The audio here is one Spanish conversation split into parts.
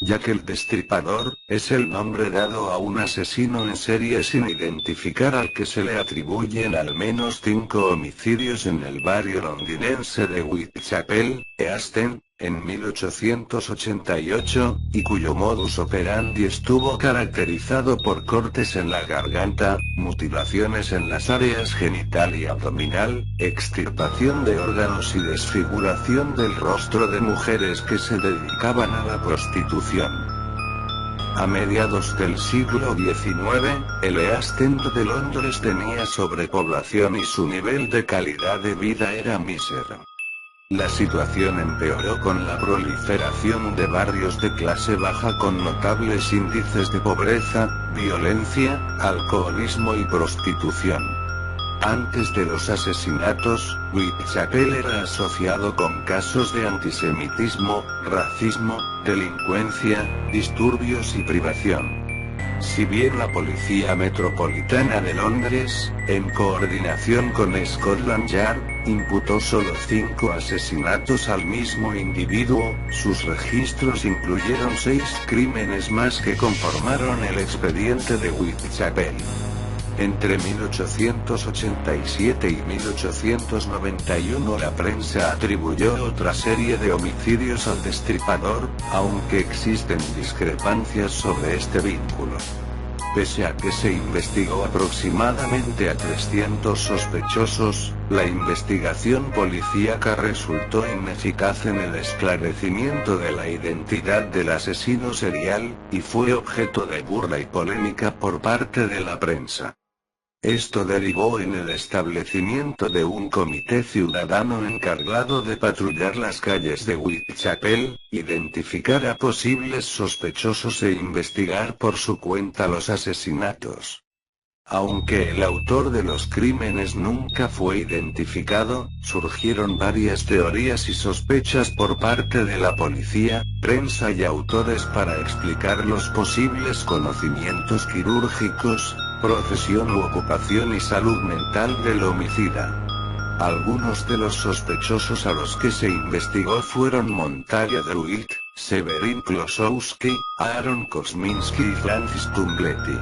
Jack el Destripador es el nombre dado a un asesino en serie sin identificar al que se le atribuyen al menos 5 homicidios en el barrio londinense de Whitechapel, Easton, en 1888, y cuyo modus operandi estuvo caracterizado por cortes en la garganta, mutilaciones en las áreas genital y abdominal, extirpación de órganos y desfiguración del rostro de mujeres que se dedicaban a la prostitución. A mediados del siglo XIX, el East End de Londres tenía sobrepoblación y su nivel de calidad de vida era mísero. La situación empeoró con la proliferación de barrios de clase baja con notables índices de pobreza, violencia, alcoholismo y prostitución. Antes de los asesinatos, Whitechapel era asociado con casos de antisemitismo, racismo, delincuencia, disturbios y privación. Si bien la Policía Metropolitana de Londres, en coordinación con Scotland Yard, imputó solo 5 asesinatos al mismo individuo, sus registros incluyeron 6 crímenes más que conformaron el expediente de Whitechapel. Entre 1887 y 1891 la prensa atribuyó otra serie de homicidios al Destripador, aunque existen discrepancias sobre este vínculo. Pese a que se investigó aproximadamente a 300 sospechosos, la investigación policíaca resultó ineficaz en el esclarecimiento de la identidad del asesino serial, y fue objeto de burla y polémica por parte de la prensa. Esto derivó en el establecimiento de un comité ciudadano encargado de patrullar las calles de Whitechapel, identificar a posibles sospechosos e investigar por su cuenta los asesinatos. Aunque el autor de los crímenes nunca fue identificado, surgieron varias teorías y sospechas por parte de la policía, prensa y autores para explicar los posibles conocimientos quirúrgicos, profesión u ocupación y salud mental del homicida. Algunos de los sospechosos a los que se investigó fueron Montague Druitt, Severin Klosowski, Aaron Kosminski y Francis Tumbletti.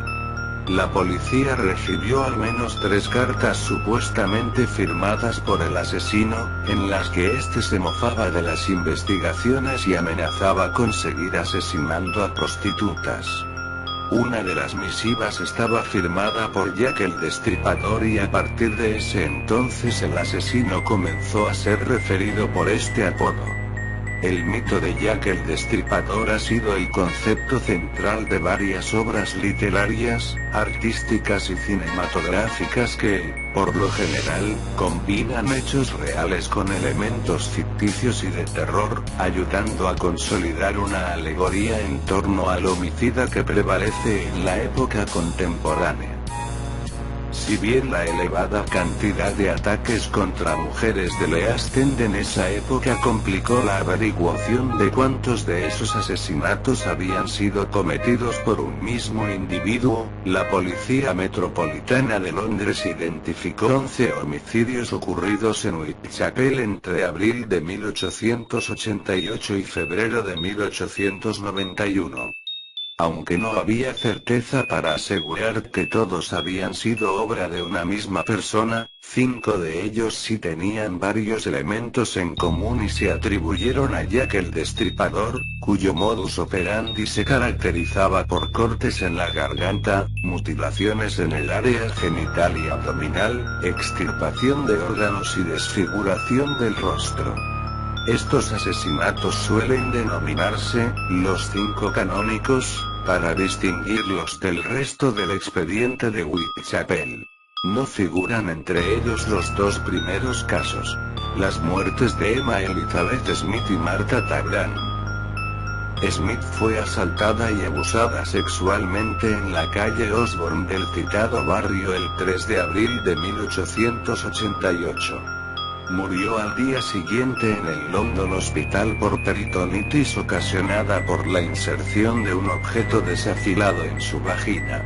La policía recibió al menos 3 cartas supuestamente firmadas por el asesino, en las que éste se mofaba de las investigaciones y amenazaba con seguir asesinando a prostitutas. Una de las misivas estaba firmada por Jack el Destripador y a partir de ese entonces el asesino comenzó a ser referido por este apodo. El mito de Jack el Destripador ha sido el concepto central de varias obras literarias, artísticas y cinematográficas que, por lo general, combinan hechos reales con elementos ficticios y de terror, ayudando a consolidar una alegoría en torno al homicida que prevalece en la época contemporánea. Si bien la elevada cantidad de ataques contra mujeres del East End en esa época complicó la averiguación de cuántos de esos asesinatos habían sido cometidos por un mismo individuo, la Policía Metropolitana de Londres identificó 11 homicidios ocurridos en Whitechapel entre abril de 1888 y febrero de 1891. Aunque no había certeza para asegurar que todos habían sido obra de una misma persona, 5 de ellos sí tenían varios elementos en común y se atribuyeron a Jack el Destripador, cuyo modus operandi se caracterizaba por cortes en la garganta, mutilaciones en el área genital y abdominal, extirpación de órganos y desfiguración del rostro. Estos asesinatos suelen denominarse los 5 canónicos, para distinguirlos del resto del expediente de Whitechapel. No figuran entre ellos los 2 primeros casos. Las muertes de Emma Elizabeth Smith y Martha Tagran. Smith fue asaltada y abusada sexualmente en la calle Osborne del citado barrio el 3 de abril de 1888. Murió al día siguiente en el London Hospital por peritonitis ocasionada por la inserción de un objeto desafilado en su vagina.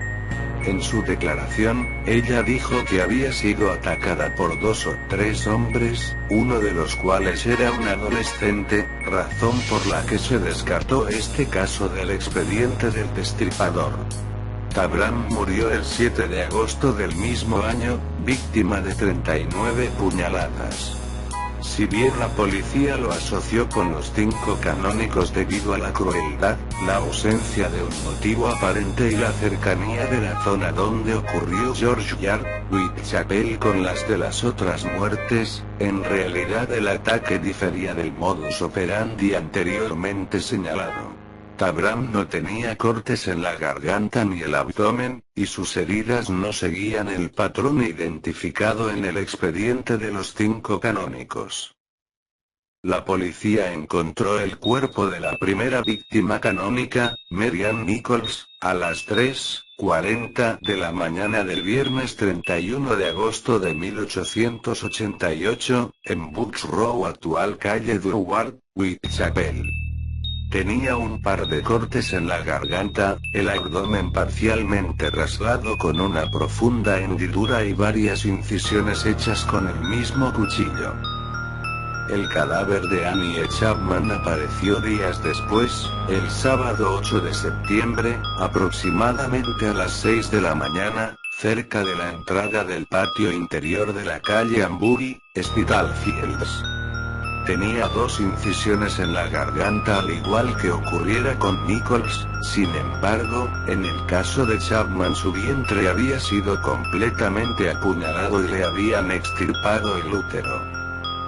En su declaración, ella dijo que había sido atacada por 2 o 3 hombres, uno de los cuales era un adolescente, razón por la que se descartó este caso del expediente del destripador. Tabram murió el 7 de agosto del mismo año, víctima de 39 puñaladas. Si bien la policía lo asoció con los 5 canónicos debido a la crueldad, la ausencia de un motivo aparente y la cercanía de la zona donde ocurrió George Yard, Whitechapel con las de las otras muertes, en realidad el ataque difería del modus operandi anteriormente señalado. Tabram no tenía cortes en la garganta ni el abdomen, y sus heridas no seguían el patrón identificado en el expediente de los 5 canónicos. La policía encontró el cuerpo de la primera víctima canónica, Marianne Nichols, a las 3:40 de la mañana del viernes 31 de agosto de 1888, en Bucks Row, actual calle Durward, Whitechapel. Tenía un par de cortes en la garganta, el abdomen parcialmente rasgado con una profunda hendidura y varias incisiones hechas con el mismo cuchillo. El cadáver de Annie Chapman apareció días después, el sábado 8 de septiembre, aproximadamente a las 6 de la mañana, cerca de la entrada del patio interior de la calle Ambury, Spitalfields. Tenía 2 incisiones en la garganta al igual que ocurriera con Nichols, sin embargo, en el caso de Chapman su vientre había sido completamente apuñalado y le habían extirpado el útero.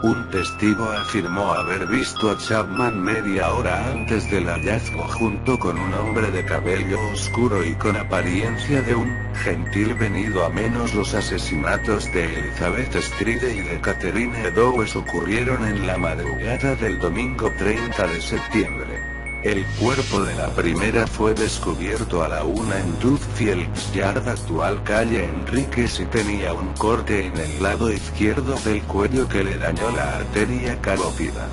Un testigo afirmó haber visto a Chapman media hora antes del hallazgo junto con un hombre de cabello oscuro y con apariencia de un gentil venido a menos. Los asesinatos de Elizabeth Stride y de Catherine Eddowes ocurrieron en la madrugada del domingo 30 de septiembre. El cuerpo de la primera fue descubierto a la 1 en Dudfields Yard, actual calle Enríquez, y tenía un corte en el lado izquierdo del cuello que le dañó la arteria carótida.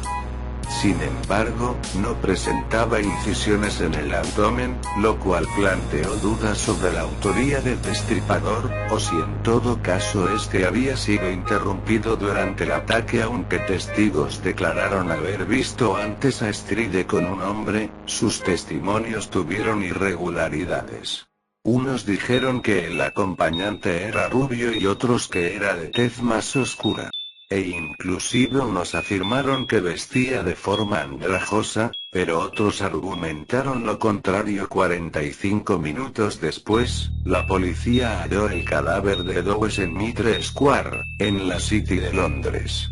Sin embargo, no presentaba incisiones en el abdomen, lo cual planteó dudas sobre la autoría del destripador, o si en todo caso este había sido interrumpido durante el ataque. Aunque testigos declararon haber visto antes a Stride con un hombre, sus testimonios tuvieron irregularidades. Unos dijeron que el acompañante era rubio y otros que era de tez más oscura. E inclusive unos afirmaron que vestía de forma andrajosa, pero otros argumentaron lo contrario. 45 minutos después, la policía halló el cadáver de Eddowes en Mitre Square, en la City de Londres.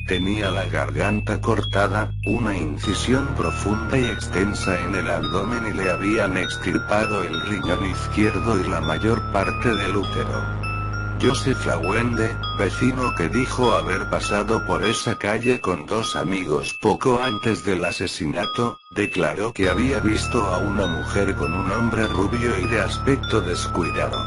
Tenía la garganta cortada, una incisión profunda y extensa en el abdomen y le habían extirpado el riñón izquierdo y la mayor parte del útero. Joseph Lawende, vecino que dijo haber pasado por esa calle con 2 amigos poco antes del asesinato, declaró que había visto a una mujer con un hombre rubio y de aspecto descuidado.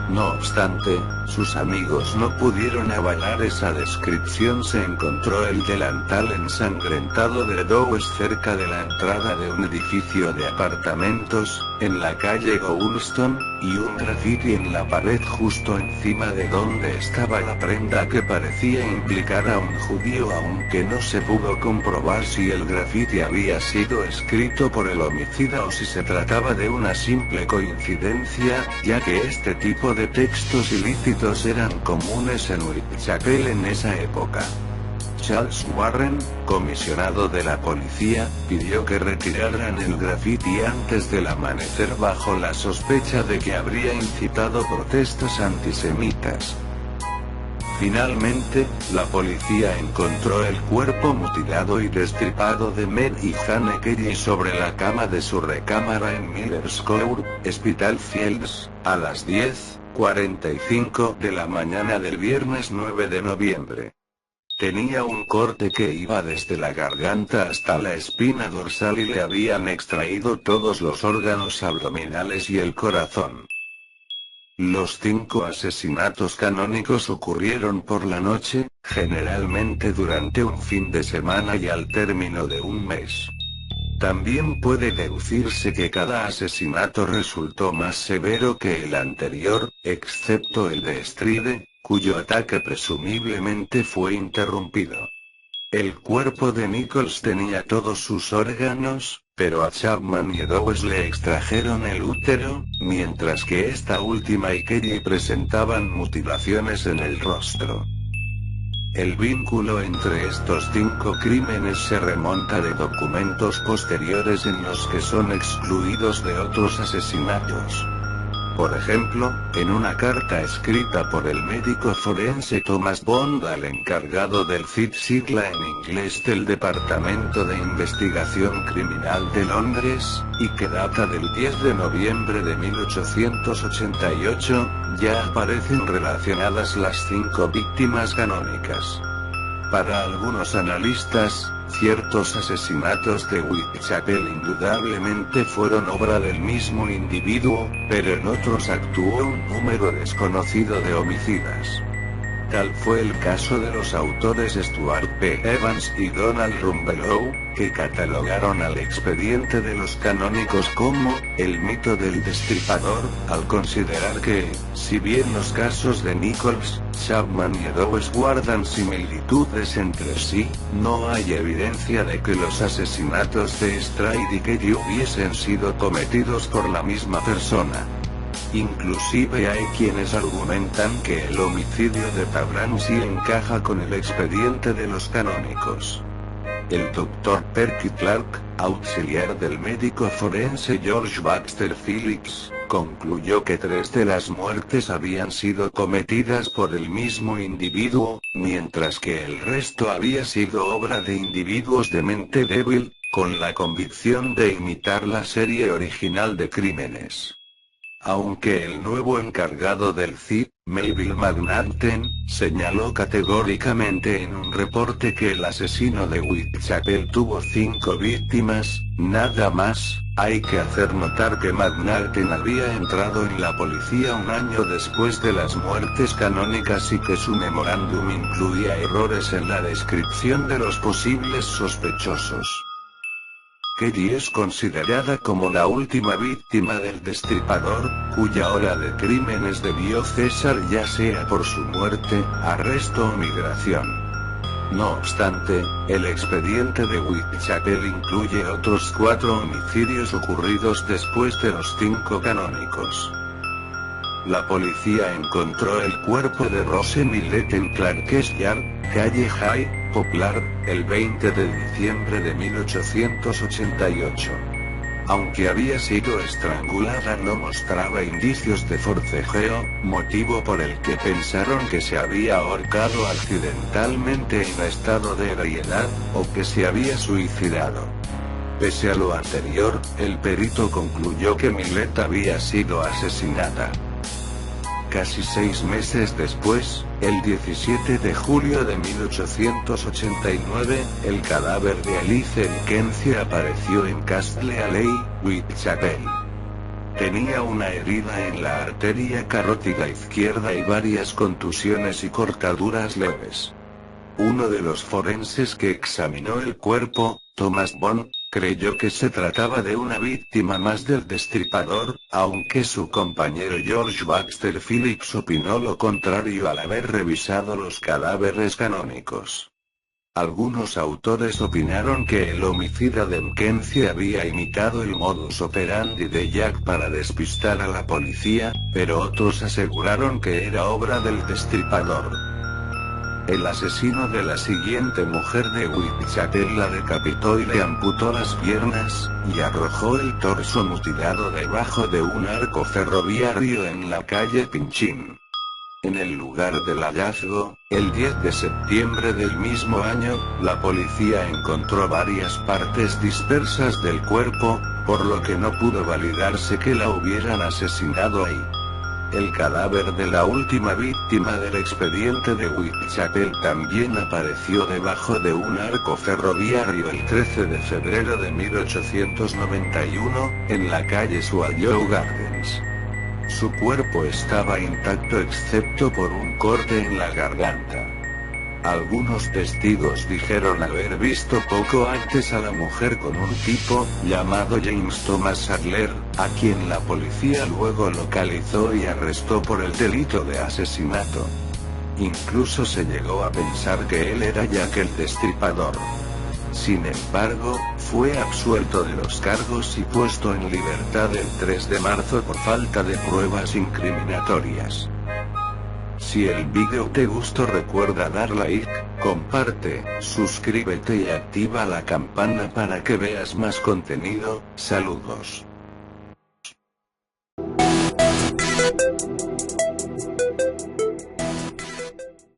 No obstante, sus amigos no pudieron avalar esa descripción. Se encontró el delantal ensangrentado de Eddowes cerca de la entrada de un edificio de apartamentos, en la calle Goulston, y un grafiti en la pared justo encima de donde estaba la prenda que parecía implicar a un judío, aunque no se pudo comprobar si el grafiti había sido escrito por el homicida o si se trataba de una simple coincidencia, ya que este tipo de textos ilícitos eran comunes en Whitechapel en esa época. Charles Warren, comisionado de la policía, pidió que retiraran el grafiti antes del amanecer bajo la sospecha de que habría incitado protestas antisemitas. Finalmente, la policía encontró el cuerpo mutilado y destripado de Mary Jane Kelly sobre la cama de su recámara en Miller's Court, Spitalfields, a las 10:45 de la mañana del viernes 9 de noviembre. Tenía un corte que iba desde la garganta hasta la espina dorsal y le habían extraído todos los órganos abdominales y el corazón. Los 5 asesinatos canónicos ocurrieron por la noche, generalmente durante un fin de semana y al término de un mes. También puede deducirse que cada asesinato resultó más severo que el anterior, excepto el de Stride, cuyo ataque presumiblemente fue interrumpido. El cuerpo de Nichols tenía todos sus órganos, pero a Chapman y Eddowes le extrajeron el útero, mientras que esta última y Kelly presentaban mutilaciones en el rostro. El vínculo entre estos 5 crímenes se remonta de documentos posteriores en los que son excluidos de otros asesinatos. Por ejemplo, en una carta escrita por el médico forense Thomas Bond al encargado del CID, sigla en inglés del Departamento de Investigación Criminal de Londres, y que data del 10 de noviembre de 1888, ya aparecen relacionadas las 5 víctimas canónicas. Para algunos analistas, ciertos asesinatos de Whitechapel indudablemente fueron obra del mismo individuo, pero en otros actuó un número desconocido de homicidas. Tal fue el caso de los autores Stuart P. Evans y Donald Rumbelow, que catalogaron al expediente de los canónicos como el mito del destripador, al considerar que, si bien los casos de Nichols, Chapman y Eddowes guardan similitudes entre sí, no hay evidencia de que los asesinatos de Stride y Kelly hubiesen sido cometidos por la misma persona. Inclusive hay quienes argumentan que el homicidio de Tabran sí encaja con el expediente de los canónicos. El Dr. Perky Clark, auxiliar del médico forense George Baxter Phillips, concluyó que 3 de las muertes habían sido cometidas por el mismo individuo, mientras que el resto había sido obra de individuos de mente débil, con la convicción de imitar la serie original de crímenes. Aunque el nuevo encargado del CID, Melville McNaughton, señaló categóricamente en un reporte que el asesino de Whitechapel tuvo 5 víctimas, nada más, hay que hacer notar que McNaughton había entrado en la policía un año después de las muertes canónicas y que su memorándum incluía errores en la descripción de los posibles sospechosos. Kelly es considerada como la última víctima del destripador, cuya hora de crímenes debió cesar ya sea por su muerte, arresto o migración. No obstante, el expediente de Whitechapel incluye otros 4 homicidios ocurridos después de los 5 canónicos. La policía encontró el cuerpo de Rose Millett en Clark's Yard, calle High, Poplar, el 20 de diciembre de 1888. Aunque había sido estrangulada, no mostraba indicios de forcejeo, motivo por el que pensaron que se había ahorcado accidentalmente en estado de ebriedad, o que se había suicidado. Pese a lo anterior, el perito concluyó que Millett había sido asesinada. Casi 6 meses después, el 17 de julio de 1889, el cadáver de Alice McKenzie apareció en Castle Alley, Whitechapel. Tenía una herida en la arteria carótida izquierda y varias contusiones y cortaduras leves. Uno de los forenses que examinó el cuerpo, Thomas Bond, creyó que se trataba de una víctima más del destripador, aunque su compañero George Baxter Phillips opinó lo contrario al haber revisado los cadáveres canónicos. Algunos autores opinaron que el homicida de McKenzie había imitado el modus operandi de Jack para despistar a la policía, pero otros aseguraron que era obra del destripador. El asesino de la siguiente mujer de Whitechapel la decapitó y le amputó las piernas, y arrojó el torso mutilado debajo de un arco ferroviario en la calle Pinchin. En el lugar del hallazgo, el 10 de septiembre del mismo año, la policía encontró varias partes dispersas del cuerpo, por lo que no pudo validarse que la hubieran asesinado ahí. El cadáver de la última víctima del expediente de Whitechapel también apareció debajo de un arco ferroviario el 13 de febrero de 1891, en la calle Swallow Gardens. Su cuerpo estaba intacto excepto por un corte en la garganta. Algunos testigos dijeron haber visto poco antes a la mujer con un tipo, llamado James Thomas Sadler, a quien la policía luego localizó y arrestó por el delito de asesinato. Incluso se llegó a pensar que él era Jack el Destripador. Sin embargo, fue absuelto de los cargos y puesto en libertad el 3 de marzo por falta de pruebas incriminatorias. Si el vídeo te gustó, recuerda dar like, comparte, suscríbete y activa la campana para que veas más contenido. Saludos.